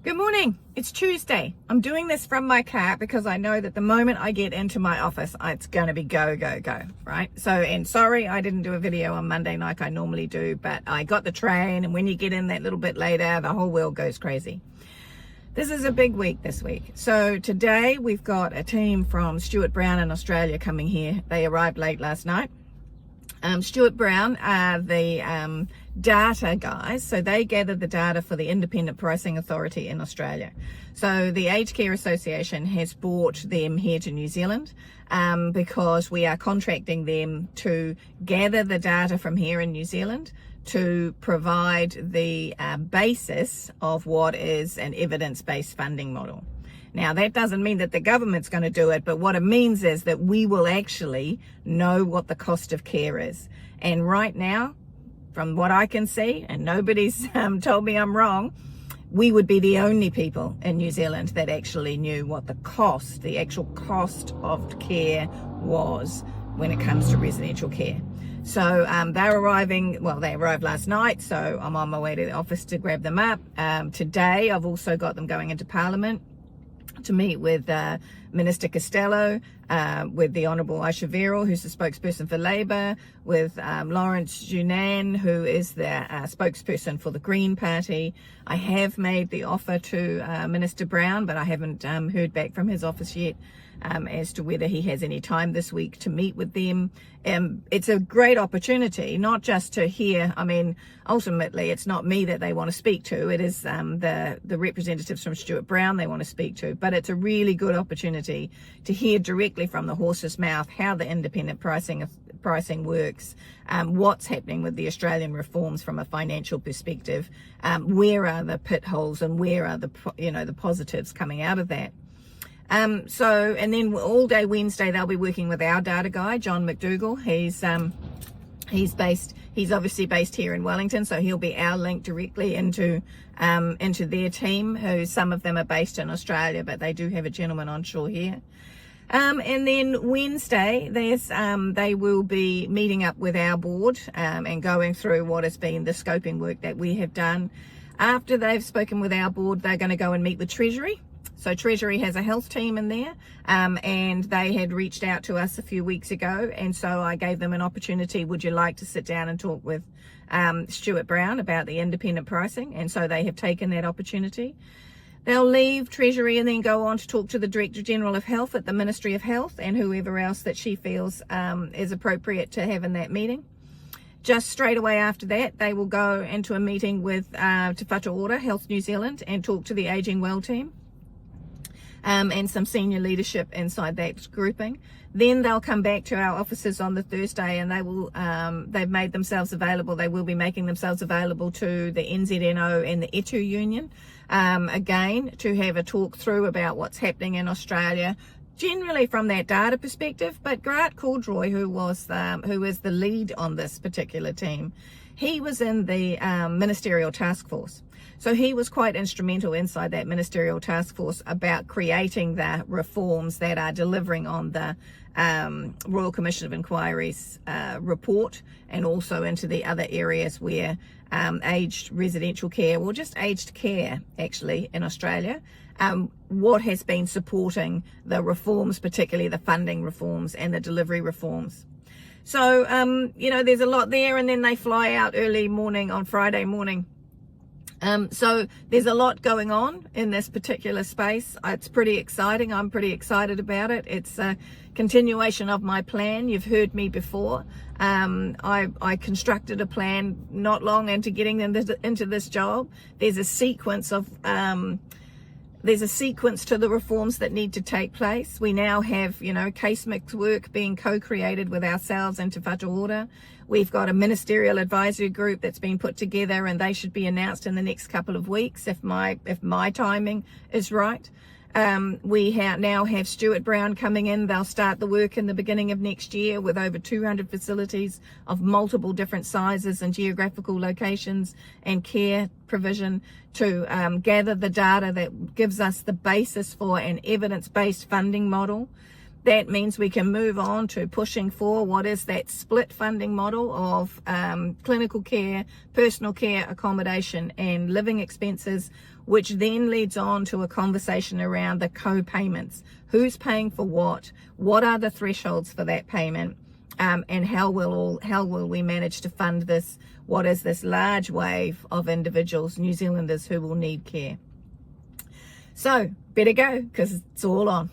Good morning. It's Tuesday. I'm doing this from my car because I know that the moment I get into my office, it's going to be go, go, go, right? So, and sorry, I didn't do a video on Monday like I normally do, but I got the train, and when you get in that little bit later, the whole world goes crazy. This is a big week this week. So today we've got a team from Stuart Brown in Australia coming here. They arrived late last night. Stuart Brown are the data guys, so they gather the data for the Independent Pricing Authority in Australia. So the Aged Care Association has brought them here to New Zealand because we are contracting them to gather the data from here in New Zealand to provide the basis of what is an evidence-based funding model. Now, that doesn't mean that the government's going to do it, but what it means is that we will actually know what the cost of care is. And right now, from what I can see, and nobody's told me I'm wrong, we would be the only people in New Zealand that actually knew what the actual cost of care was when it comes to residential care. So they're arriving, well, they arrived last night, so I'm on my way to the office to grab them up. Today, I've also got them going into Parliament to meet with Minister Costello, with the Honourable Aisha Verrall, who's the spokesperson for Labour, with Lawrence Junan, who is the spokesperson for the Green Party. I have made the offer to Minister Brown, but I haven't heard back from his office yet as to whether he has any time this week to meet with them. It's a great opportunity, not just to hear, I mean, ultimately it's not me that they want to speak to, it is the representatives from Stuart Brown they want to speak to, but it's a really good opportunity to hear directly from the horse's mouth how the independent pricing works, what's happening with the Australian reforms from a financial perspective, where are the pit holes and where are the positives coming out of that. And then all day Wednesday they'll be working with our data guy, John McDougall. He's obviously based here in Wellington, so he'll be our link directly into their team, who some of them are based in Australia, but they do have a gentleman on shore here. And then Wednesday, they will be meeting up with our board and going through what has been the scoping work that we have done. After they've spoken with our board, they're going to go and meet with Treasury. So Treasury has a health team in there, and they had reached out to us a few weeks ago, and so I gave them an opportunity, would you like to sit down and talk with Stuart Brown about the independent pricing? And so they have taken that opportunity. They'll leave Treasury and then go on to talk to the Director General of Health at the Ministry of Health and whoever else that she feels is appropriate to have in that meeting. Just straight away after that, they will go into a meeting with Te Whatu Ora, Health New Zealand, and talk to the Ageing Well team. And some senior leadership inside that grouping. Then they'll come back to our offices on the Thursday, and they've made themselves available. They will be making themselves available to the NZNO and the ETU Union, again, to have a talk through about what's happening in Australia, generally from that data perspective. But Grant Caldroy, who is the lead on this particular team, he was in the ministerial task force. So he was quite instrumental inside that ministerial task force about creating the reforms that are delivering on the Royal Commission of Inquiry's report, and also into the other areas where aged residential care, or just aged care actually in Australia, what has been supporting the reforms, particularly the funding reforms and the delivery reforms. So, there's a lot there, and then they fly out early morning on Friday morning. So there's a lot going on in this particular space. It's pretty exciting. I'm pretty excited about it. It's a continuation of my plan. You've heard me before. I constructed a plan not long into getting them into this job. There's a sequence to the reforms that need to take place. We now have, case mix work being co-created with ourselves and Te Whatu Ora. We've got a ministerial advisory group that's been put together, and they should be announced in the next couple of weeks if my timing is right. We now have Stuart Brown coming in. They'll start the work in the beginning of next year with over 200 facilities of multiple different sizes and geographical locations and care provision to gather the data that gives us the basis for an evidence-based funding model. That means we can move on to pushing for what is that split funding model of clinical care, personal care, accommodation, and living expenses, which then leads on to a conversation around the co-payments. Who's paying for what? What are the thresholds for that payment? And how will we manage to fund this? What is this large wave of individuals, New Zealanders, who will need care? So better go, because it's all on.